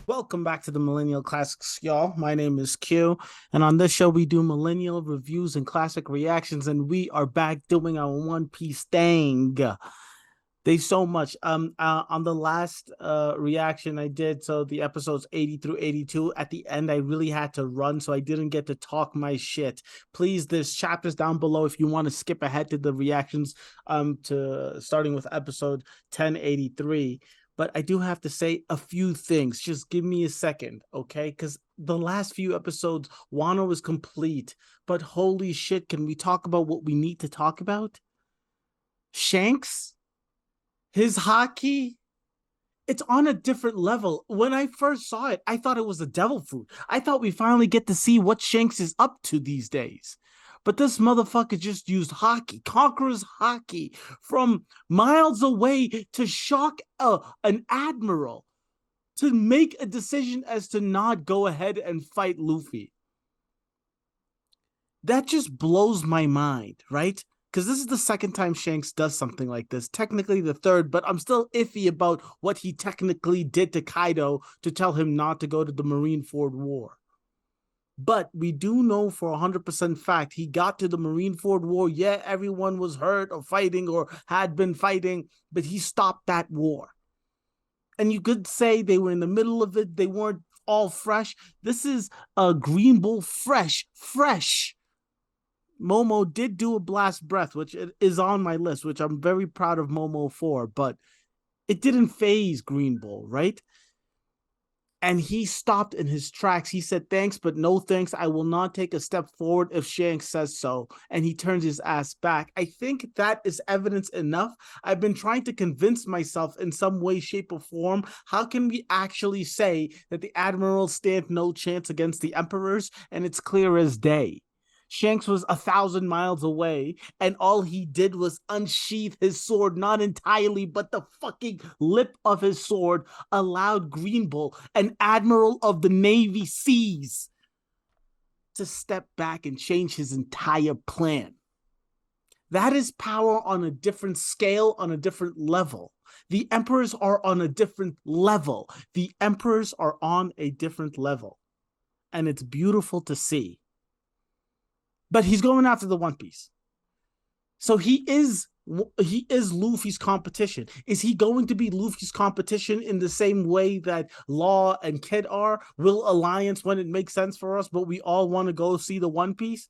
Welcome back to the Millennial Classics, y'all. My name is Q, and on this show we do millennial reviews and classic reactions, and we are back doing our One Piece thing. There's so much. On the last reaction I did, so the episodes 80 through 82, at the end I really had to run, so I didn't get to talk my shit. Please, there's chapters down below if you want to skip ahead to the reactions to starting with episode 1083. But I do have to say a few things. Just give me a second, okay? Because the last few episodes, Wano is complete. But holy shit, can we talk about what we need to talk about? Shanks? His haki? It's on a different level. When I first saw it, I thought it was a devil fruit. I thought we finally get to see what Shanks is up to these days. But this motherfucker just used haki, Conqueror's haki, from miles away to shock an admiral to make a decision as to not go ahead and fight Luffy. That just blows my mind, right? Because this is the second time Shanks does something like this. Technically the third, but I'm still iffy about what he technically did to Kaido to tell him not to go to the Marineford War. But we do know for 100% fact he got to the Marineford War. Yeah, everyone was hurt or fighting or had been fighting, but he stopped that war. And you could say they were in the middle of it. They weren't all fresh. This is a Green Bull fresh. Momo did do a blast breath, which is on my list, which I'm very proud of Momo for, but it didn't phase Green Bull, right? And he stopped in his tracks. He said, thanks, but no thanks. I will not take a step forward if Shanks says so. And he turns his ass back. I think that is evidence enough. I've been trying to convince myself in some way, shape, or form. How can we actually say that the admirals stand no chance against the emperors? And it's clear as day. Shanks was 1,000 miles away, and all he did was unsheath his sword, not entirely, but the fucking lip of his sword allowed Green Bull, an admiral of the Navy Seas, to step back and change his entire plan. That is power on a different scale, on a different level. The emperors are on a different level. The emperors are on a different level, and it's beautiful to see. But he's going after the One Piece. So he is Luffy's competition. Is he going to be Luffy's competition in the same way that Law and Kid are? Will alliance when it makes sense for us, but we all want to go see the One Piece?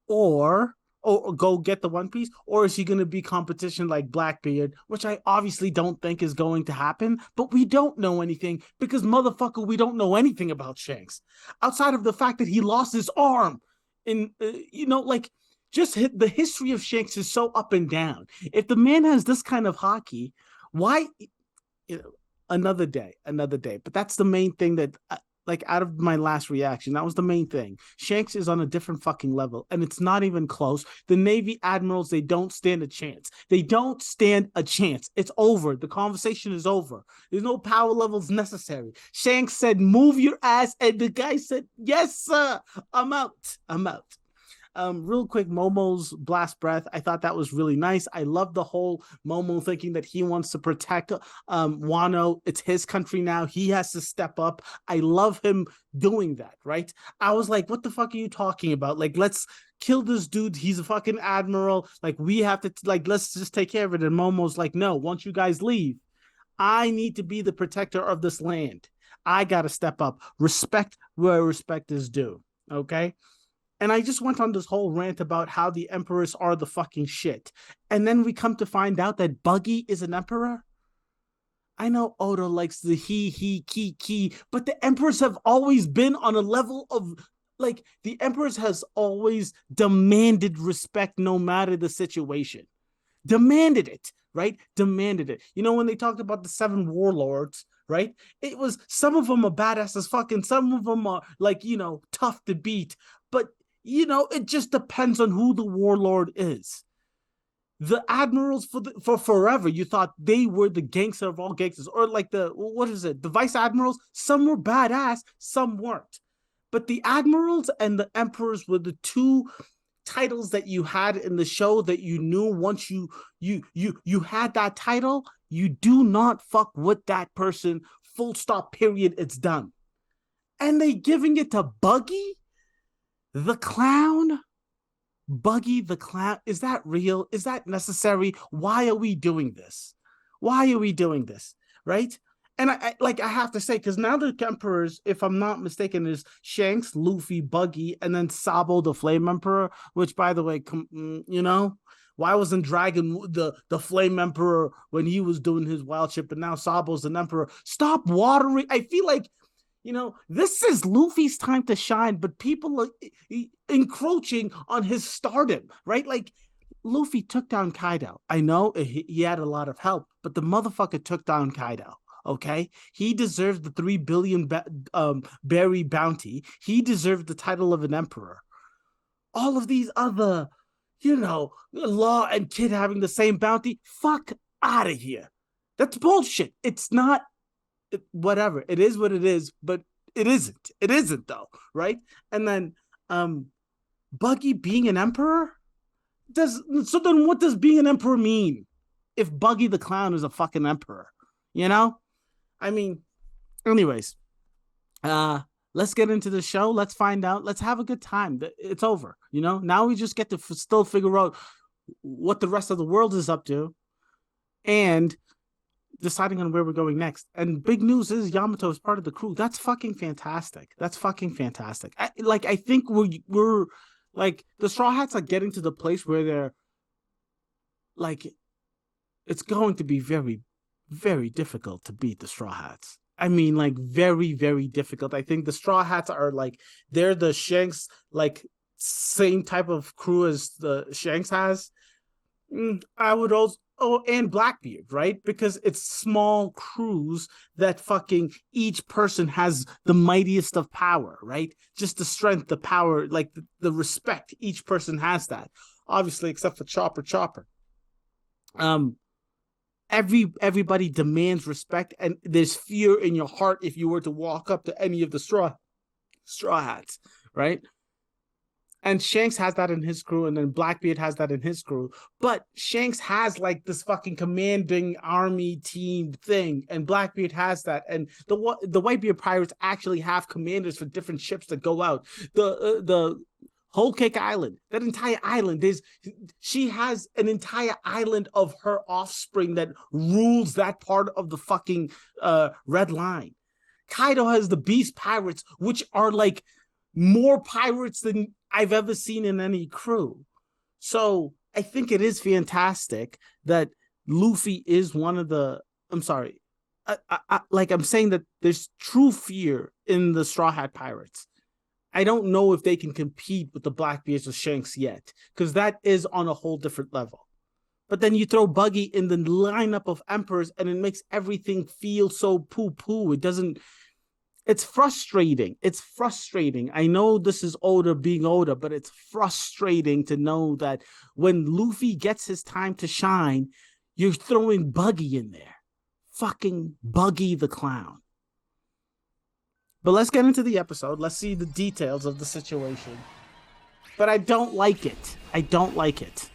Or go get the One Piece? Or is he going to be competition like Blackbeard, which I obviously don't think is going to happen, but we don't know anything because, motherfucker, we don't know anything about Shanks. Outside of the fact that he lost his arm. Just the history of Shanks is so up and down. If the man has this kind of haki, why, another day. But that's the main thing that, out of my last reaction, that was the main thing. Shanks is on a different fucking level, and it's not even close. The Navy admirals, they don't stand a chance. It's over. The conversation is over. There's no power levels necessary. Shanks said, move your ass, and the guy said, yes, sir. I'm out. Real quick, Momo's blast breath. I thought that was really nice. I love the whole Momo thinking that he wants to protect Wano. It's his country now. He has to step up. I love him doing that, right? I was like, what the fuck are you talking about? Let's kill this dude. He's a fucking admiral. We have to, let's just take care of it. And Momo's like, no, once you guys leave, I need to be the protector of this land. I got to step up. Respect where respect is due, okay? And I just went on this whole rant about how the emperors are the fucking shit. And then we come to find out that Buggy is an emperor. I know Oda likes the he, but the emperors have always been on a level of, the emperors has always demanded respect no matter the situation. Demanded it, right? Demanded it. When they talked about the 7 warlords, right? It was, some of them are badass as fucking, some of them are, tough to beat. But it just depends on who the warlord is. The admirals for forever, you thought they were the gangster of all gangsters, or the vice admirals. Some were badass, some weren't. But the admirals and the emperors were the two titles that you had in the show that you knew once you had that title, you do not fuck with that person. Full stop, period. It's done. And they giving it to Buggy the Clown? Buggy the Clown? Is that real? Is that necessary? Why are we doing this? Why are we doing this? Right? And I have to say, because now the emperors, if I'm not mistaken, is Shanks, Luffy, Buggy, and then Sabo the Flame Emperor. Which, by the way, why wasn't Dragon the Flame Emperor when he was doing his wild shit? But now Sabo's an emperor. Stop watering. I feel like, this is Luffy's time to shine, but people are encroaching on his stardom, right? Like, Luffy took down Kaido. I know he had a lot of help, but the motherfucker took down Kaido. Okay, he deserved the 3 billion berry bounty. He deserved the title of an emperor. All of these other, Law and Kid having the same bounty. Fuck out of here. That's bullshit. It's not. Whatever. It is what it is, but it isn't. It isn't though, right? And then, Buggy being an emperor. So then, what does being an emperor mean? If Buggy the Clown is a fucking emperor, I mean, anyways, let's get into the show. Let's find out. Let's have a good time. It's over. Now we just get to still figure out what the rest of the world is up to and deciding on where we're going next. And big news is Yamato is part of the crew. That's fucking fantastic. That's fucking fantastic. I think we're like, the Straw Hats are getting to the place where they're like, it's going to be very, very difficult to beat the Straw Hats. I mean, like, very, very difficult. I think the Straw Hats are like, they're the Shanks, like, same type of crew as the Shanks has. I would also, and Blackbeard, right? Because it's small crews that fucking each person has the mightiest of power, right? Just the strength, the power, like the respect. Each person has that, obviously, except for Chopper. Everybody demands respect, and there's fear in your heart if you were to walk up to any of the straw hats, right? And Shanks has that in his crew, and then Blackbeard has that in his crew. But Shanks has like this fucking commanding army team thing, and Blackbeard has that. And the Whitebeard pirates actually have commanders for different ships that go out. The Whole Cake Island, that entire island, she has an entire island of her offspring that rules that part of the fucking Red Line. Kaido has the Beast Pirates, which are like more pirates than I've ever seen in any crew. So I think it is fantastic that Luffy is one of the, I'm sorry, I'm saying that there's true fear in the Straw Hat Pirates. I don't know if they can compete with the Blackbeards or Shanks yet, because that is on a whole different level. But then you throw Buggy in the lineup of emperors and it makes everything feel so poo-poo. It's frustrating. It's frustrating. I know this is Oda being Oda, but it's frustrating to know that when Luffy gets his time to shine, you're throwing Buggy in there. Fucking Buggy the Clown. But let's get into the episode. Let's see the details of the situation. But I don't like it. I don't like it.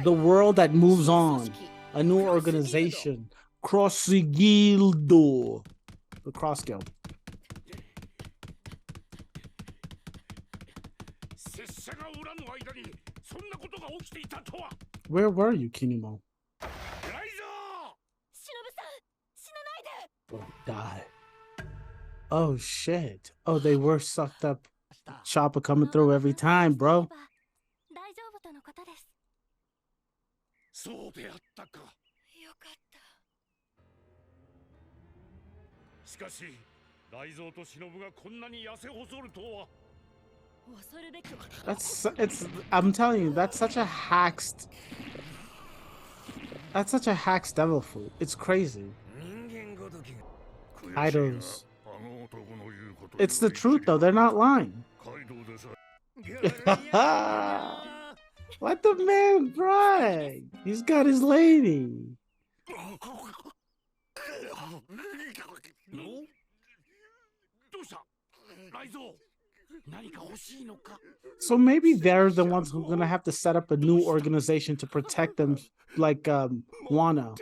The world that moves on. A new organization. Cross Guild. The Cross Guild. Where were you, Kinimo? Oh, die. Oh, shit. Oh, they were sucked up. Chopper coming through every time, bro. I'm telling you, that's such a hacked devil fruit. It's crazy. Idols. It's the truth though, they're not lying. Let the man brag. He's got his lady. So maybe they're the ones who are gonna have to set up a new organization to protect them, like Wano.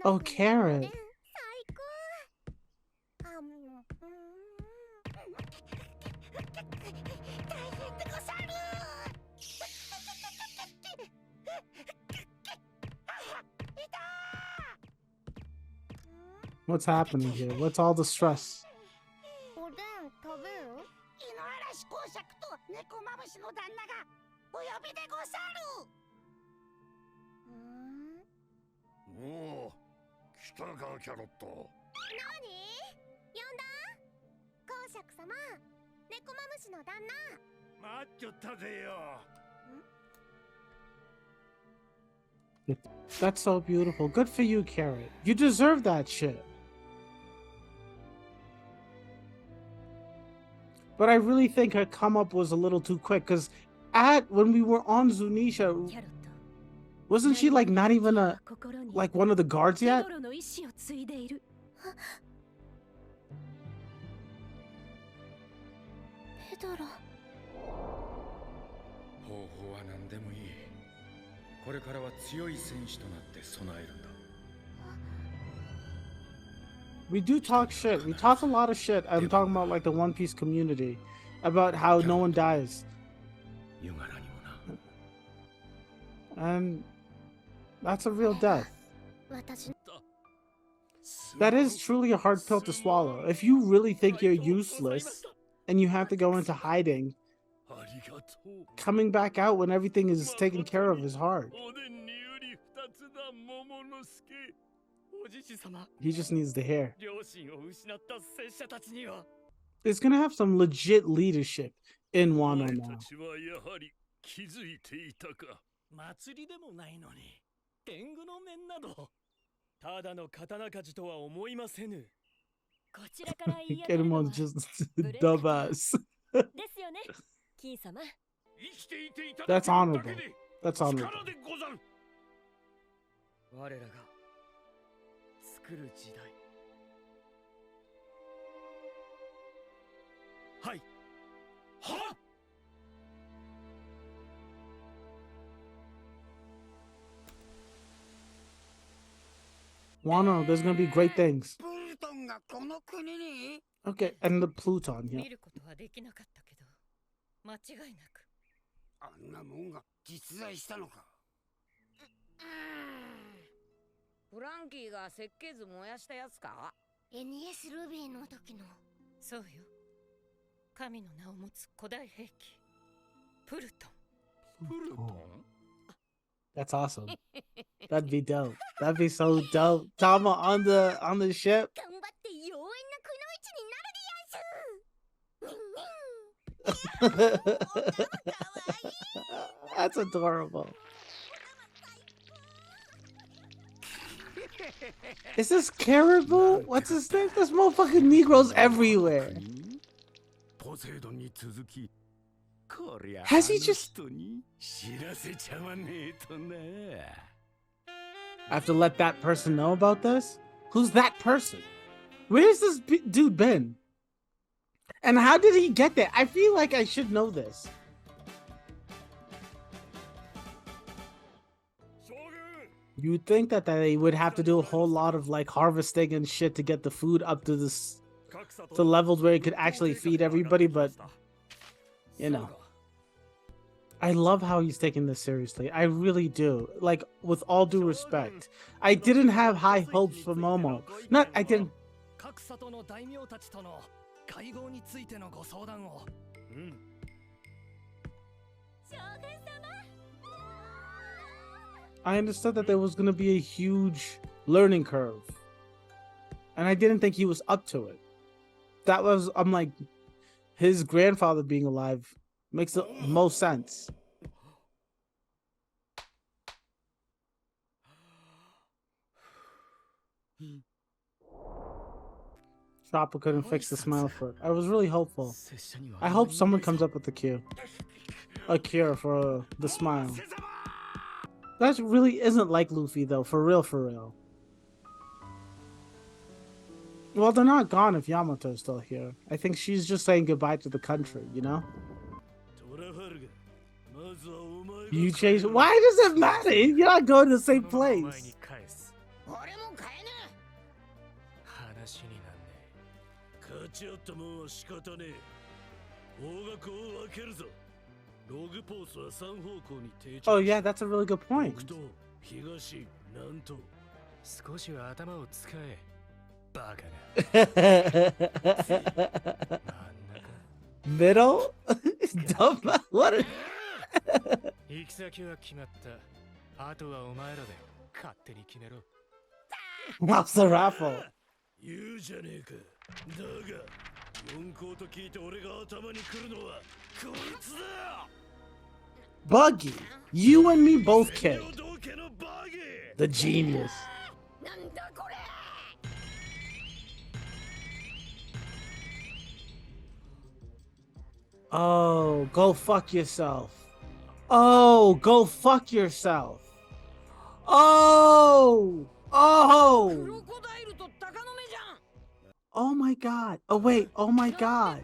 Oh, Carrot. What's happening here? What's all the stress? That's so beautiful. Good for you, Carrot. You deserve that shit. But I really think her come up was a little too quick, because when we were on Zunisha, wasn't she like not even like one of the guards yet? We do talk shit. We talk a lot of shit. I'm talking about like the One Piece community, about how no one dies. And that's a real death. That is truly a hard pill to swallow. If you really think you're useless and you have to go into hiding, coming back out when everything is taken care of is hard. He just needs the hair. It's gonna have some legit leadership in Wano now. Kerumon's just dumbass. That's honorable. That's honorable. Wano, there's gonna be great things. Okay, and the Pluton here. That's awesome. That'd be dope. That'd be so dope. Tama on the ship. That's adorable. Is this Caribou? What's his name? There's motherfucking Negroes everywhere. Has he just... I have to let that person know about this? Who's that person? Where's this dude been? And how did he get there? I feel like I should know this. You would think that they would have to do a whole lot of like harvesting and shit to get the food up to this to levels where it could actually feed everybody, but you know. I love how he's taking this seriously. I really do. Like, with all due respect. I didn't have high hopes for Momo. I didn't. I understood that there was going to be a huge learning curve. And I didn't think he was up to it. I'm like, his grandfather being alive makes the most sense. Chopper couldn't fix the smile for it. I was really hopeful. I hope someone comes up with a cure for the smile. That really isn't like Luffy though, for real, for real. Well, they're not gone if Yamato's still here. I think she's just saying goodbye to the country, you know? You chase. Why does it matter? You're not going to the same place. Oh yeah, that's a really good point. Middle? Dumb. What? What's the raffle? Buggy, you and me both killed. The genius. Oh, go fuck yourself. Oh, go fuck yourself. Oh! Oh! Oh my god. Oh wait, oh my god.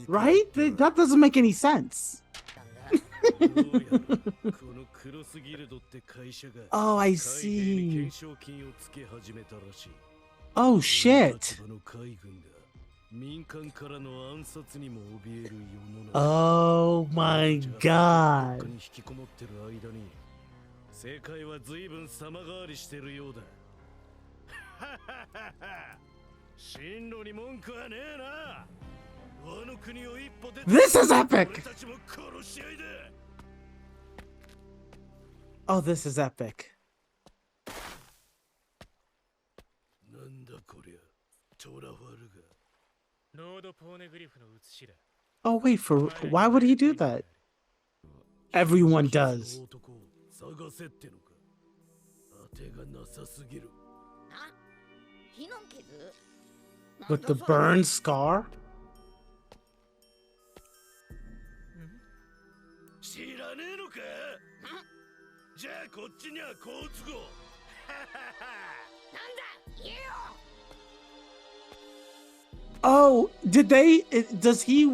Right? That doesn't make any sense. Oh, I see. Oh shit. Oh my god. This is epic. Oh, this is epic. Oh wait, why would he do that? Everyone does. With the burn scar? Oh, does he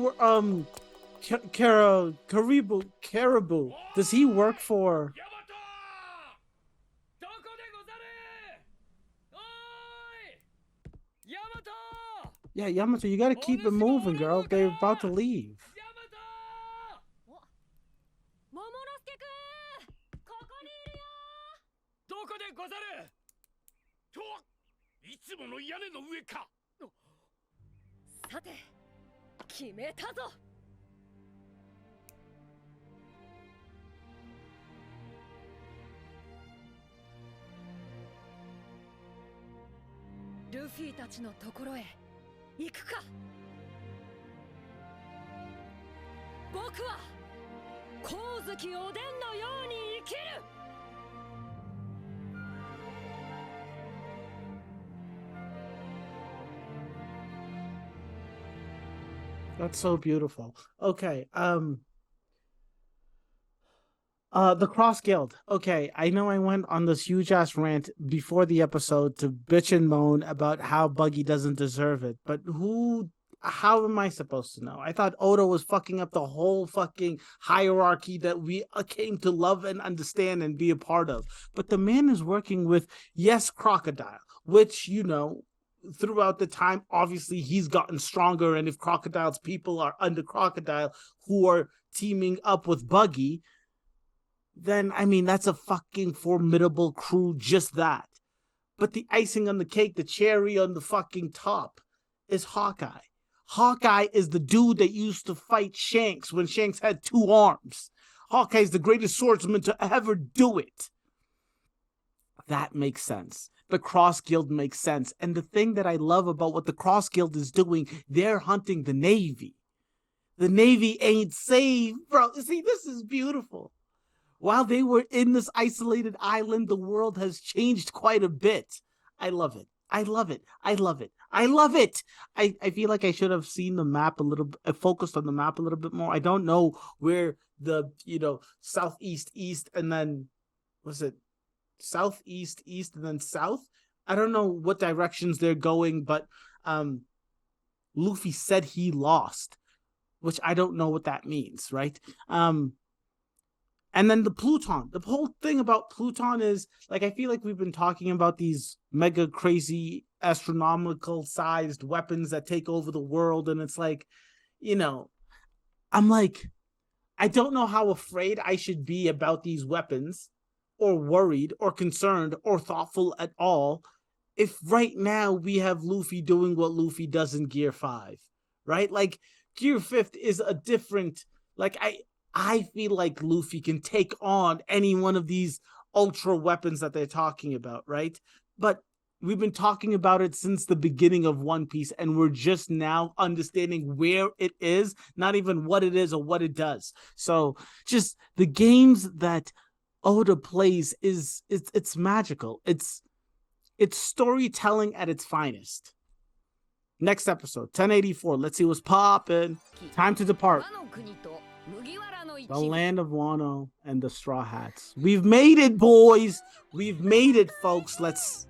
Caribou, does he work for Yeah, Yamato, you gotta keep it moving, girl. They're about to leave. Luffy たちのところへ行くか。僕は光月おでんのように生きる。That's so beautiful. Okay, the Cross Guild. Okay, I know I went on this huge ass rant before the episode to bitch and moan about how Buggy doesn't deserve it, but how am I supposed to know? I thought Oda was fucking up the whole fucking hierarchy that we came to love and understand and be a part of. But the man is working with, yes, Crocodile, which, you know, throughout the time, obviously he's gotten stronger, and if Crocodile's people are under Crocodile who are teaming up with Buggy, then, I mean, that's a fucking formidable crew, just that. But the icing on the cake, the cherry on the fucking top, is Hawkeye. Hawkeye is the dude that used to fight Shanks when Shanks had 2 arms. Hawkeye is the greatest swordsman to ever do it. That makes sense. the Cross Guild makes sense. And the thing that I love about what the Cross Guild is doing, they're hunting the Navy. The Navy ain't safe, bro. See, this is beautiful. While they were in this isolated island, the world has changed quite a bit. I love it. I love it. I love it. I love it. I feel like I should have seen the map a little bit, focused on the map a little bit more. I don't know where the, southeast, east, and then, was it southeast, east, and then south? I don't know what directions they're going, but Luffy said he lost, which I don't know what that means, right? And then the Pluton. The whole thing about Pluton is, like, I feel like we've been talking about these mega crazy astronomical sized weapons that take over the world. And it's like, I'm like, I don't know how afraid I should be about these weapons, or worried or concerned or thoughtful at all, if right now we have Luffy doing what Luffy does in Gear 5, right? Like, Gear 5 is a different, like, I feel like Luffy can take on any one of these ultra weapons that they're talking about, right? But we've been talking about it since the beginning of One Piece, and we're just now understanding where it is, not even what it is or what it does. So just the games that Oda plays it's magical. It's storytelling at its finest. Next episode, 1084. Let's see what's poppin'. Time to depart. The land of Wano and the Straw Hats. We've made it, boys. We've made it, folks. This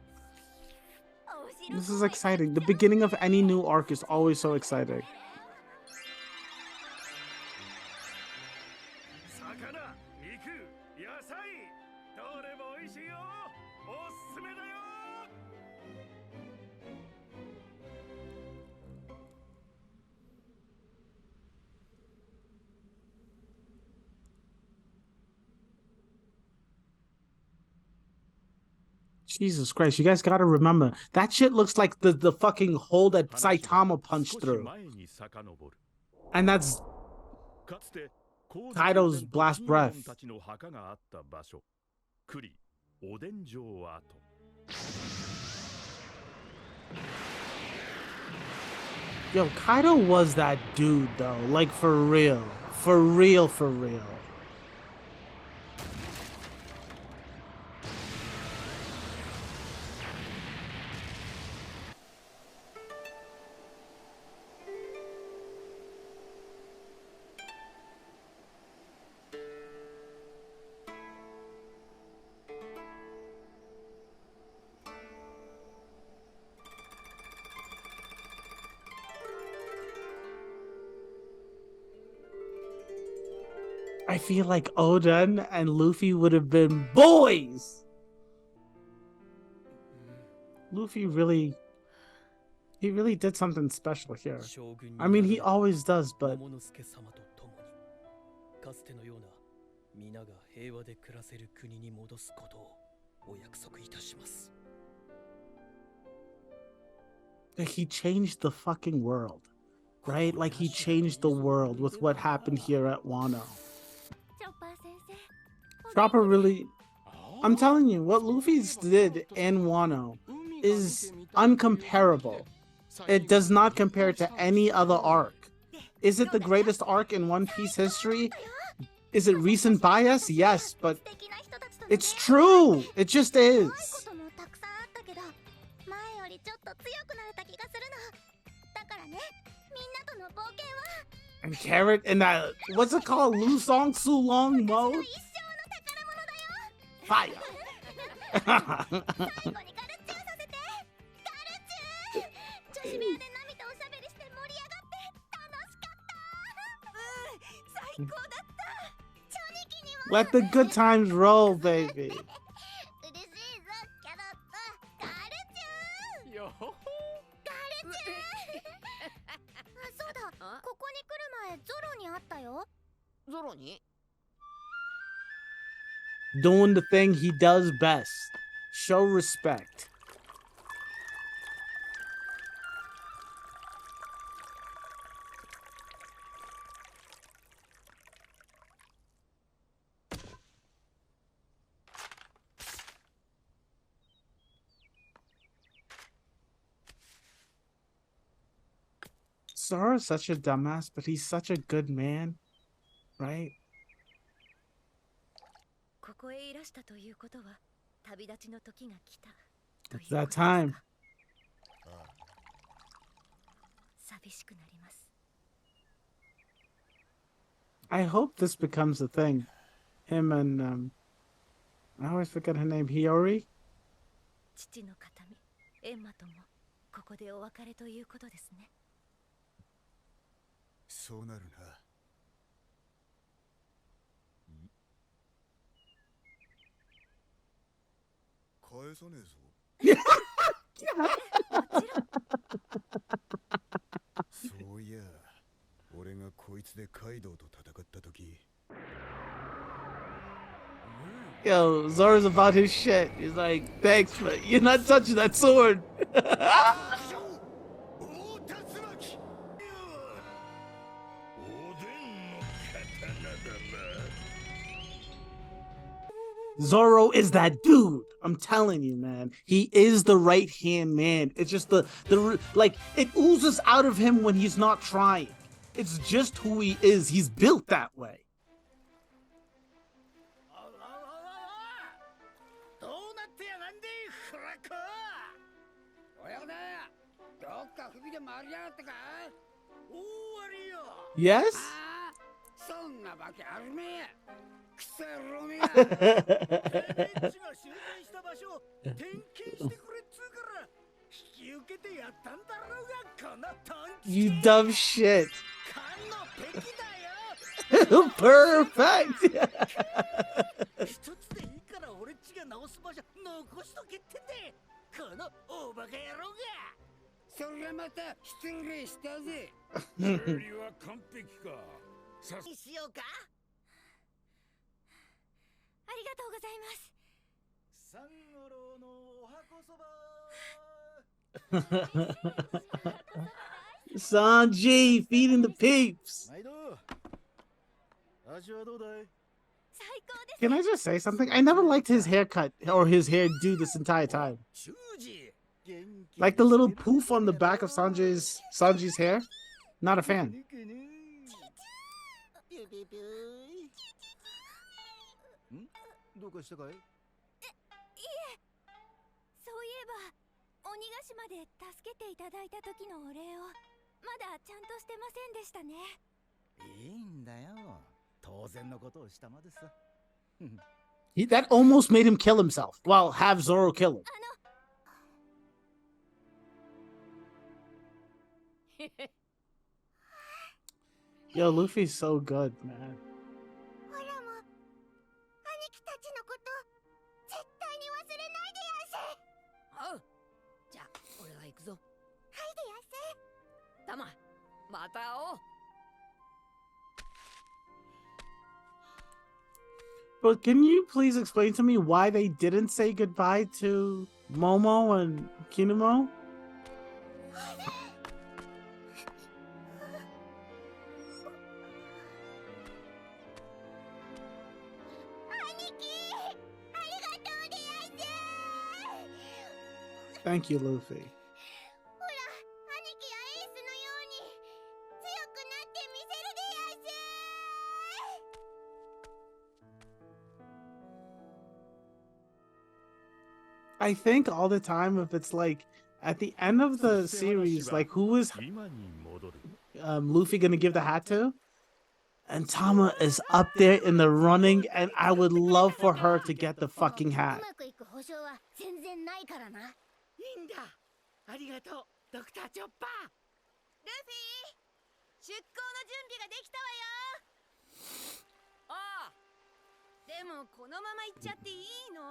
is exciting. The beginning of any new arc is always so exciting. Jesus Christ, you guys gotta remember, that shit looks like the fucking hole that Saitama punched through. And that's Kaido's blast breath. Yo, Kaido was that dude, though. Like, for real. For real, for real. I feel like Oden and Luffy would have been boys. Luffy really did something special here. I mean, he always does, but he changed the fucking world, right? Like, he changed the world with what happened here at Wano. Chopper really, I'm telling you, what Luffy's did in Wano is uncomparable. It does not compare to any other arc. Is it the greatest arc in One Piece history? Is it recent bias? Yes, but it's true. It just is. And Carrot in that, what's it called? Lusong Sulong mode? Fire. Let the good times roll, baby. Doing the thing he does best. Show respect. Zoro's such a dumbass, but he's such a good man, right? ここへいらしたということは旅立ちの時が来たという It's こと that ですか。 time. 寂しくなります。 I hope this becomes a thing. Him and I always forget her name. Hiyori? 父の形見エンマともここでお別れということですね。そうなるな。返さねえぞ。もちろん。そういや、俺がこいつでカイドウと戦った時。Yo, Zoro's about his shit. He's like, thanks, but you're not touching that sword. Zoro is that dude. I'm telling you, man. He is the right hand man. It's just the like it oozes out of him when he's not trying. It's just who he is. He's built that way. どうなってやがんでフラッコ親子だどっか首で回りやがったか大悪いよ Yes? そんなわけあるめクソ野郎めがてめえっちが修繕した場所を点検してくれっつうから引き受けてやったんだろうがこのトンチ You dumb shit. 勘の敵だよ Perfect. 一つでいいから俺っちが直す場所残しとけってんでこの大バカ野郎がそれまた失礼したぜ処理は完璧かさにしようかありがとうございます。サンゴロウのおはこそば Sanji feeding the peeps. 毎度味はどうだい 最高です。 Can I just say something? I never liked his haircut or his hairdo this entire time. チュージ元気 Like the little poof on the back of Sanji's hair. Not a fan. ピューピューピューんどうかしたかいそういえば鬼ヶ島で助けていただいた時のお礼をまだちゃんとしてませんでしたね。いいんだよ当然のことをしたまでさ That almost made him kill himself. Well, have Zoro kill him. Yo, Luffy's so good, man. ほらも兄貴たちのこと絶対に忘れないでやせ。おうじゃあ俺は行くぞ。はいでやせ。タマまた会おう。 But can you please explain to me why they didn't say goodbye to Momo and Kinemon? Thank you, Luffy. ほら兄貴やエースのように強くなってみせるでやせ。 I think all the time if it's like at the end of the series, like who is 今に戻る Luffy gonna give the hat to? And Tama is up there in the running, and I would love for her to get the fucking う hat. まくいく保証は全然ないからな。いいんだありがとうドクターチョッパールフィ、出航の準備ができたわよ。ああでもこのまま行っちゃっていいの？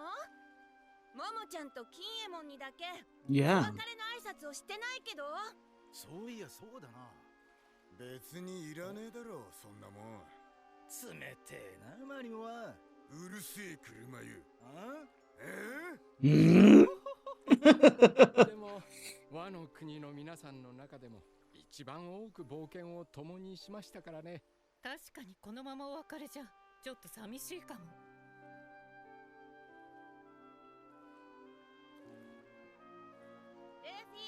ももちゃんと金右衛門にだけお Yeah. 別れの挨拶をしてないけど。そういやそうだな別にいらねえだろそんなもん。冷てえなマリモはうるせえ車湯。あでも和の国の皆さんの中でも一番多く冒険を共にしましたからね。確かにこのままお別れじゃちょっと寂しいかも。ルフィ、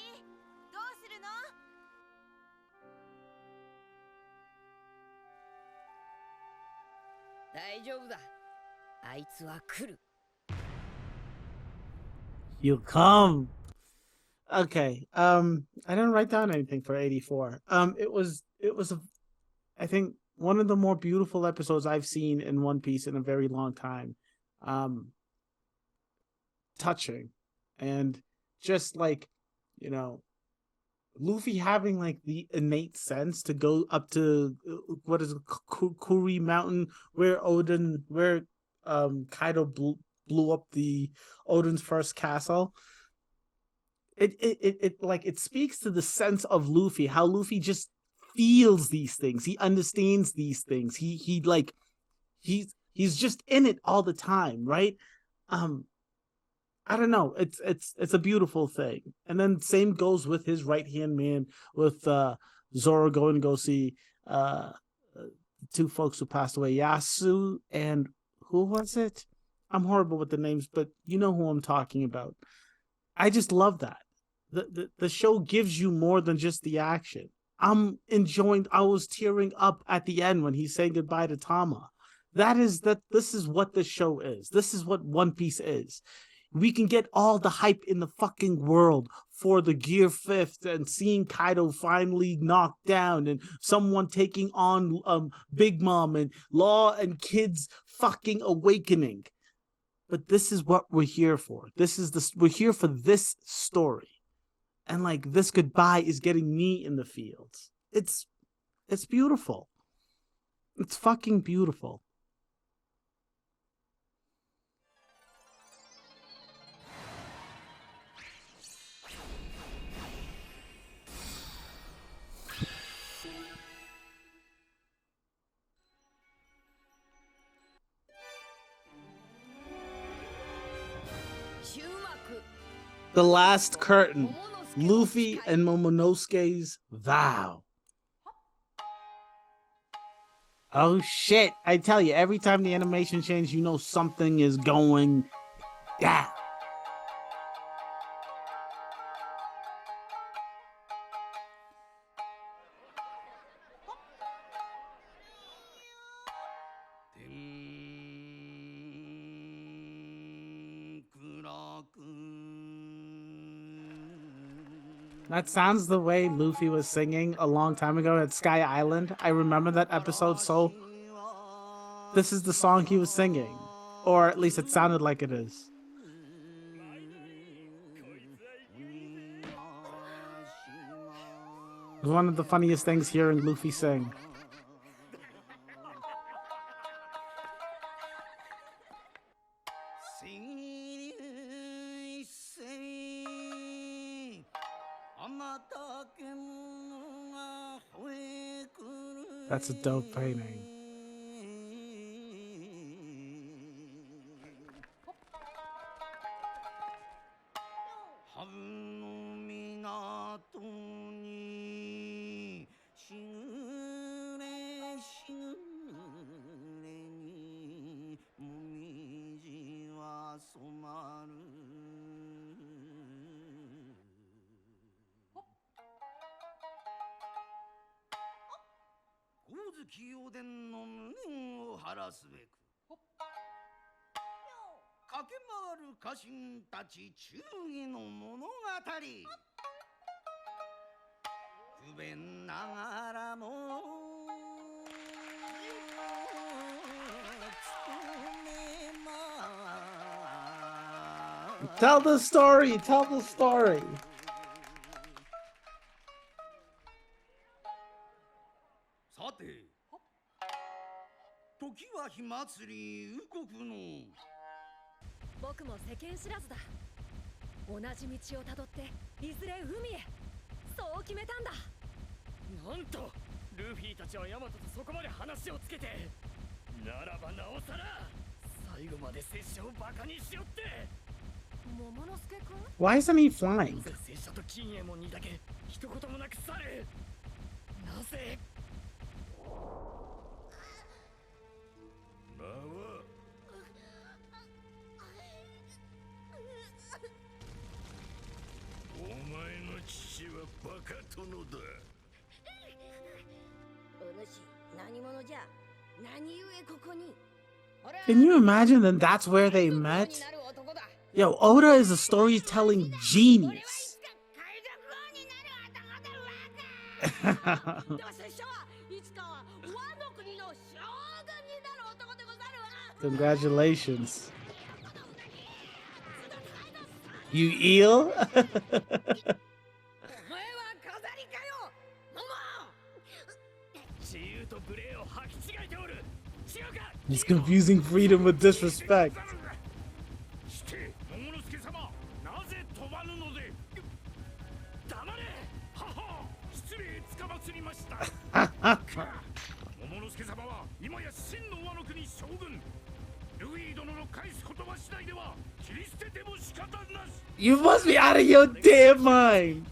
どうするの？大丈夫だ。あいつは来る。 You come. Okay. I didn't write down anything for 84. It was I think one of the more beautiful episodes I've seen in One Piece in a very long time. Touching, and just like, you know, Luffy having like the innate sense to go up to what is it, Kuri Mountain, where Kaido blew up the Odin's first castle. It like it speaks to the sense of Luffy, how Luffy just feels these things. He understands these things. He's just in it all the time, right? I don't know. It's a beautiful thing. And then same goes with his right hand man, with Zoro going to go see two folks who passed away, Yasuie and who was it? I'm horrible with the names, but you know who I'm talking about. I just love that. The show gives you more than just the action. I'm enjoying. I was tearing up at the end when he's saying goodbye to Tama. This is what the show is. This is what One Piece is. We can get all the hype in the fucking world for the Gear 5th and seeing Kaido finally knocked down and someone taking on Big Mom and Law and Kid's fucking awakening. But this is what we're here for. We're here for this story. And like this goodbye is getting me in the fields. It's beautiful. It's fucking beautiful. The last curtain. Luffy and Momonosuke's vow. Oh shit. I tell you, every time the animation changes, you know something is going down. That sounds the way Luffy was singing a long time ago at Sky Island. I remember that episode so... This is the song he was singing. Or at least it sounded like it is. It was one of the funniest things hearing Luffy sing. That's a dope painting. Tell the story, tell the story. Why isn't he flying? Can you imagine? Then that's where they met. Yo, Oda is a storytelling genius. Congratulations. You eel? He's confusing freedom with disrespect. You must be out of your damn mind.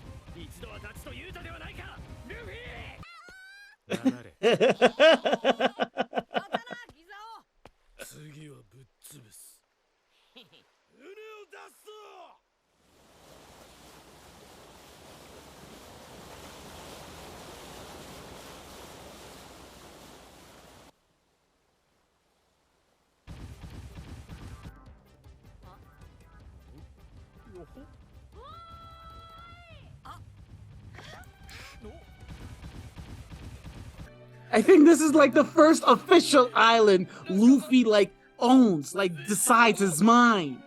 I think this is like the first official island Luffy like owns, like decides his mind.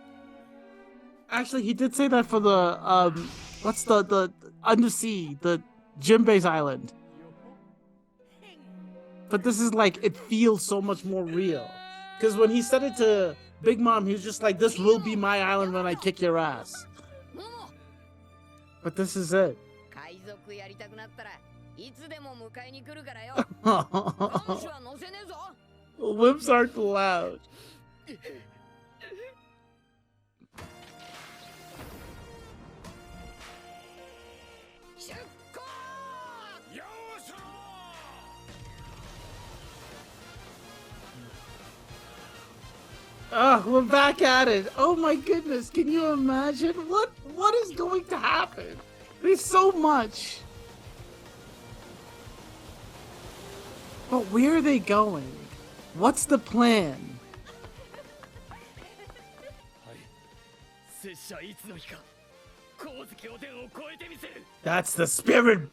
Actually, he did say that for the what's the undersea, the Jinbei's island. But this is like, it feels so much more real. Because when he said it to Big Mom, he was just like, this will be my island when I kick your ass. But this is it. Whips aren't allowed. Oh, we're back at it. Oh my goodness, can you imagine? What is going to happen? There's so much. But where are they going? What's the plan? That's the spirit.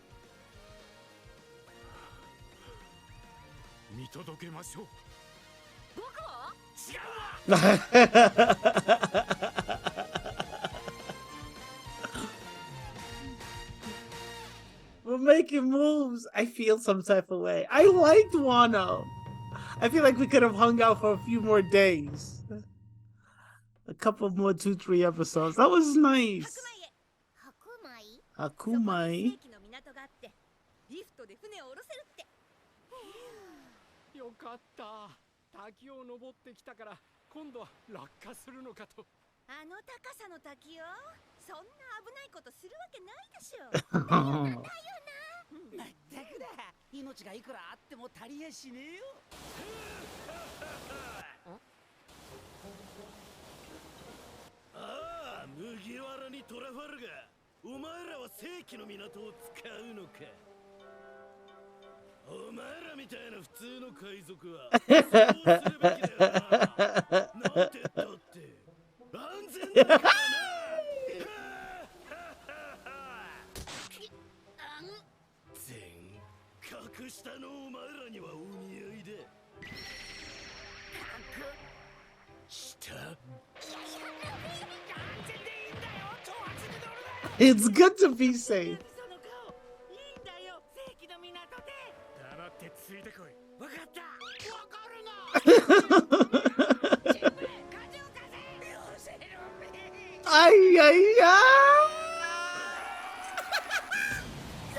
We're making moves. I feel some type of way. I liked Wano. I feel like we could have hung out for a few more days. A couple more 2-3 episodes. That was nice. Hakumai. よかった。滝を登ってきたから今度は落下するのかと。あの高さの滝よ。そんな危ないことするわけないでしょ。だよな。まったくだ。命がいくらあっても足りやしねえよ。ああ、麦わらにトラファルガー。お前らは正規の港を使うのか。お前らみたいな普通の海賊はそうするべきだよな。なんて言ったって安全だからな。全格下のお前らにはお似合いで。格下。いやいや、安全でいいんだよ。挑発に乗るな。It's good to be safe. ついてこい。わかった。わかるな。Ay, ay, ay.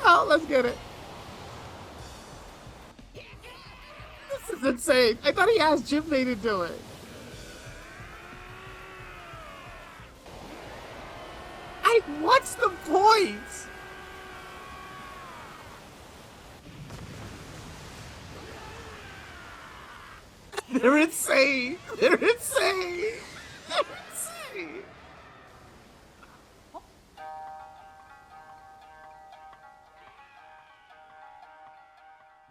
Oh, let's get it. This is insane. I thought he asked Jinbei to do it. What's the point? They're insane. They're insane. They're insane.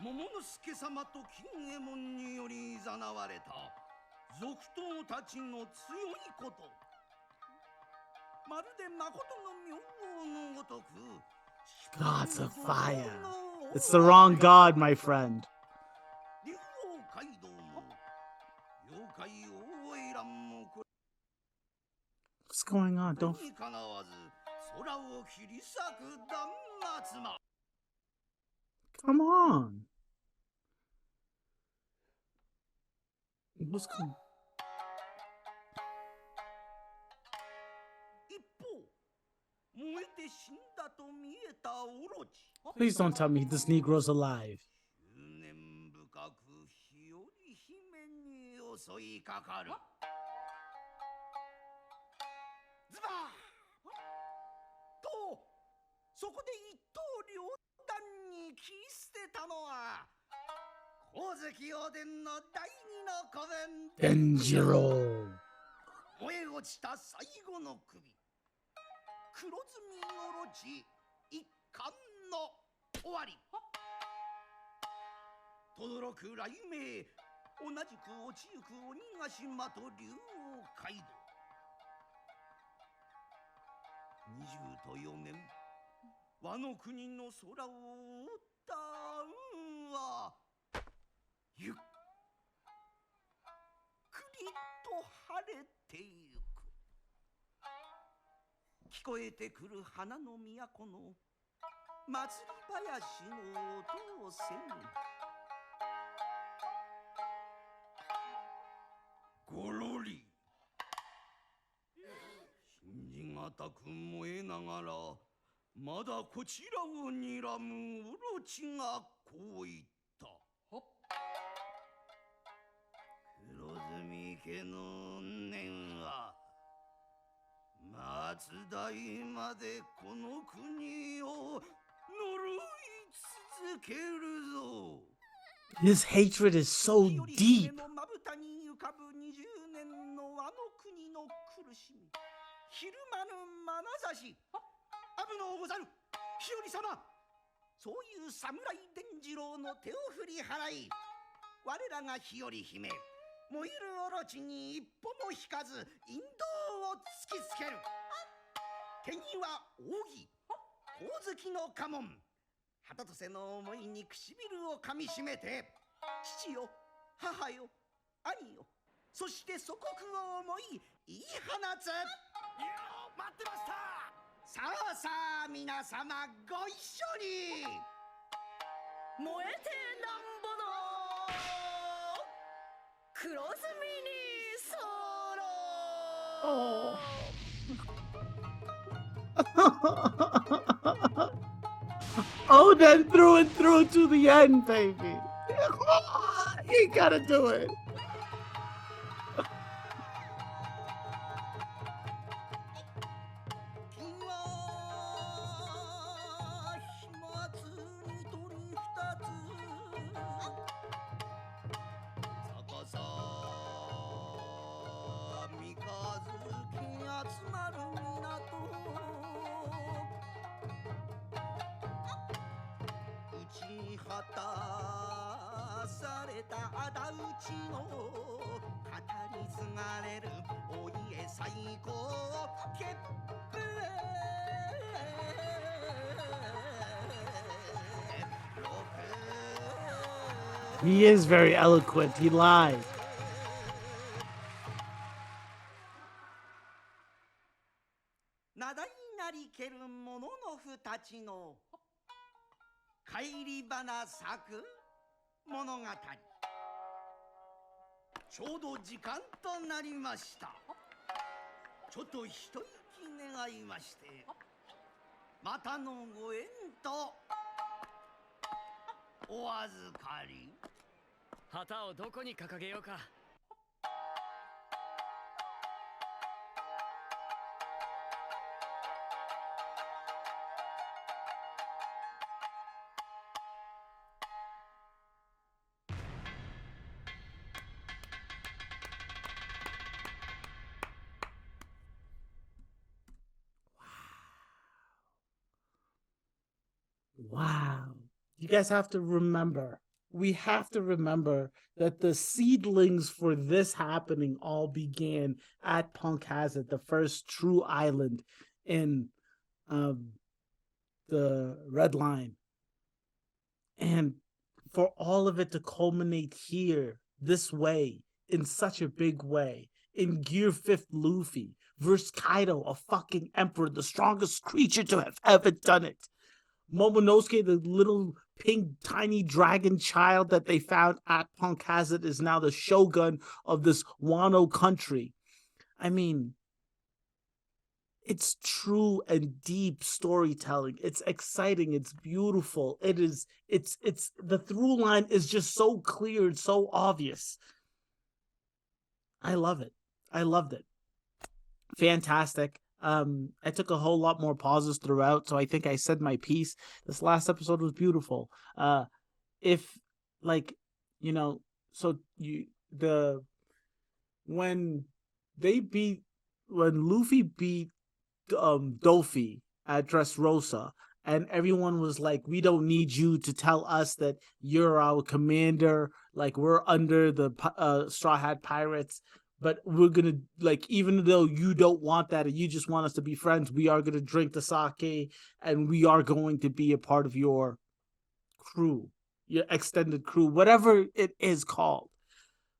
桃之助様と金右衛門により誘われた賊党たちの強いこと、まるで誠の名号のごとく。 Gods of fire. It's the wrong god, my friend. 竜王街道も妖怪大花魁もこ What's going on? れ Don't. にかなわず空を切り裂く断末魔。 Come on. What's going? 一方、燃えて死んだと見えたオロチ。 Please don't tell me this Negro's alive. 執念深く日和姫に襲いかかる。ズバーと、そこで一刀両断に切り捨てたのは光月おでんの第二の子分 Denjiro. 燃え落ちた最後の首、黒ずみオロチ一巻の終わり。轟く雷鳴、同じく落ちゆく鬼ヶ島と竜王街道。24年、和の国の空を覆った運はゆっくりと晴れてゆく。聞こえてくる花の都の祭り林の音をせん。ごろり信じがたく燃えながら、まだこちらを睨むオロチがこう言った。黒ずみ家の怨念は末代までこの国を呪い続けるぞ。 His hatred is so deep. のまぶたに浮かぶ20年のあの国の苦しみ、ひるまぬ眼差し。危のうござる日和様、そういう侍伝次郎の手を振り払い、我らが日和姫燃えるオロチに一歩も引かず引導を突きつける。手には扇、光月の家紋、旗とせの思いに唇をかみしめて、父よ、母よ、兄よ、そして祖国を思い言い放つ。いや、待ってました。さあさあ皆様ご一緒に。燃えてなんぼの黒ずみにソロ。 Oh, then through and through to the end, baby. You gotta do it. された仇討ちの語り継がれるお家最高決定。 He is very eloquent. He lied. 名題なりける者のふたちの帰り花咲く物語。ちょうど時間となりました。ちょっと一息願いまして、またのご縁とお預かり。旗をどこに掲げようか。Wow. You guys have to remember we have to remember that the seedlings for this happening all began at Punk Hazard, the first true island in the Red Line. And for all of it to culminate here, this way, in such a big way, in Gear 5th Luffy versus Kaido, a fucking emperor, the strongest creature to have ever done it. Momonosuke, the little pink tiny dragon child that they found at Punk Hazard, is now the shogun of this Wano country. I mean, it's true and deep storytelling. It's exciting. It's beautiful. It's the through line is just so clear and so obvious. I love it. I loved it. Fantastic. I took a whole lot more pauses throughout, so I think I said my piece. This last episode was beautiful. If like, you know, so when Luffy beat Doffy at Dressrosa, and everyone was like, we don't need you to tell us that you're our commander, like we're under the Straw Hat Pirates, but we're gonna, like, even though you don't want that and you just want us to be friends, we are gonna drink the sake and we are going to be a part of your crew, your extended crew, whatever it is called.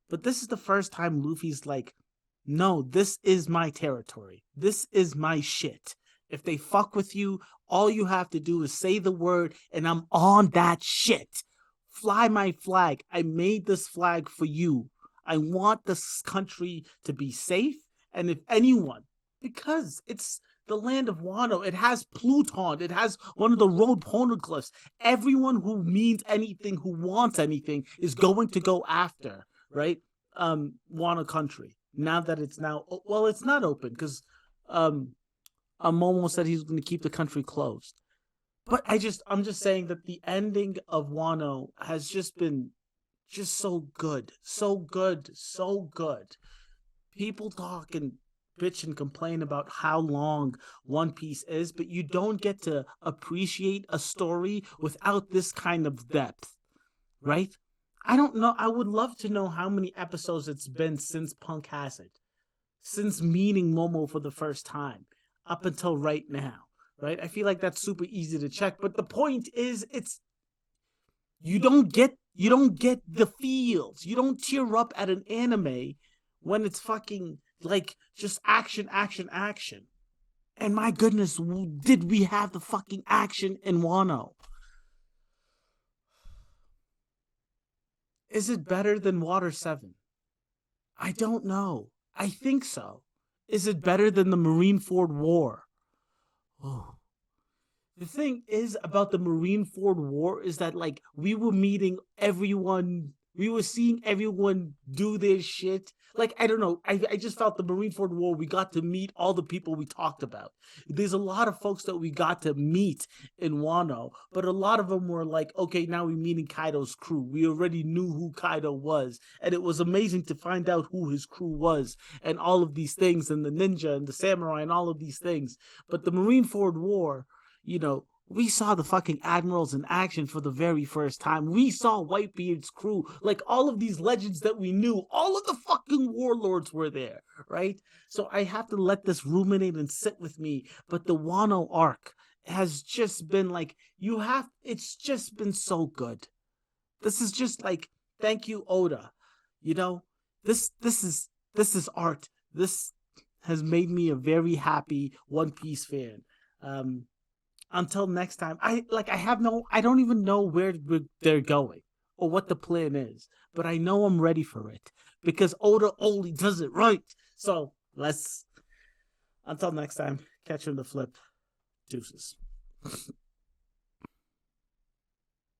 But this is the first time Luffy's like, no, this is my territory. This is my shit. If they fuck with you, all you have to do is say the word and I'm on that shit. Fly my flag. I made this flag for you. I want this country to be safe. And if anyone, because it's the land of Wano, it has Pluton, it has one of the road poneglyphs. Everyone who means anything, who wants anything, is going to go after, right? Wano Country. Now that it's it's not open because Momo said he's going to keep the country closed. But I'm just saying that the ending of Wano has just been just so good. So good. So good. People talk and bitch and complain about how long One Piece is, but you don't get to appreciate a story without this kind of depth, right? I don't know. I would love to know how many episodes it's been since Punk Hazard, since meeting Momo for the first time, up until right now, right? I feel like that's super easy to check, but the point is, you don't get the feels. You don't tear up at an anime when it's fucking like just action, action, action. And my goodness, did we have the fucking action in Wano? Is it better than Water 7? I don't know. I think so. Is it better than the Marineford War? Oh. The thing is about the Marineford War is that, like, we were meeting everyone, we were seeing everyone do their shit. Like, I don't know, I just felt the Marineford War, we got to meet all the people we talked about. There's a lot of folks that we got to meet in Wano, but a lot of them were like, okay, now we're meeting Kaido's crew. We already knew who Kaido was, and it was amazing to find out who his crew was, and all of these things, and the ninja, and the samurai, and all of these things. But the Marineford War, you know, we saw the fucking admirals in action for the very first time. We saw Whitebeard's crew, like all of these legends that we knew. All of the fucking warlords were there, right? So I have to let this ruminate and sit with me. But the Wano arc has just been like, it's just been so good. This is just like, thank you, Oda. You know, this is art. This has made me a very happy One Piece fan. Until next time, I don't even know where they're going or what the plan is, but I know I'm ready for it because Oda only does it right. So until next time, catch you on the flip. Deuces.